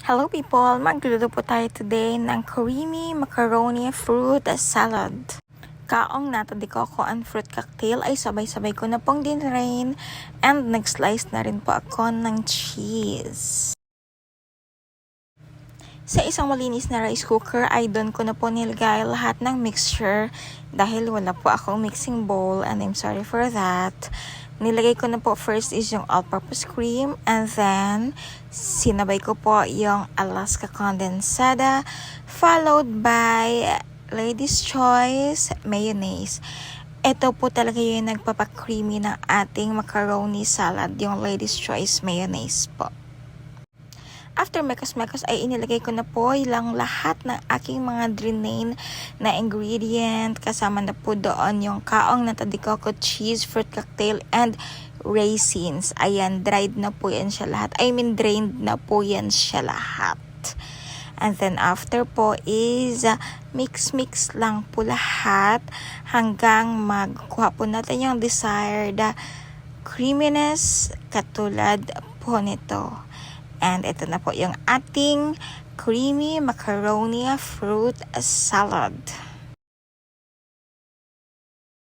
Hello people! Magluluto po tayo today ng creamy macaroni fruit salad. Kaong nata de coco and fruit cocktail ay sabay-sabay ko na pong dinrain and nag-slice na rin po ako ng cheese. Sa isang malinis na rice cooker ay doon ko na po nilagay lahat ng mixture dahil wala po akong mixing bowl and I'm sorry for that. Nilagay ko na po first is yung all-purpose cream and then sinabay ko po yung Alaska condensada followed by Lady's Choice mayonnaise. Ito po talaga yung nagpapakreamy ng ating macaroni salad, yung Lady's Choice mayonnaise po. After mekas-mekas ay inilagay ko na po ilang lahat ng aking mga drain na ingredient. Kasama na po doon yung kaong nata de coco, cheese, fruit cocktail, and raisins. Ayan, dried na po yan siya lahat. Drained na po yan siya lahat. And then after po is mix-mix lang po lahat hanggang magkuha po natin yung desired creaminess katulad po nito. And ito na po yung ating creamy macaroni fruit salad.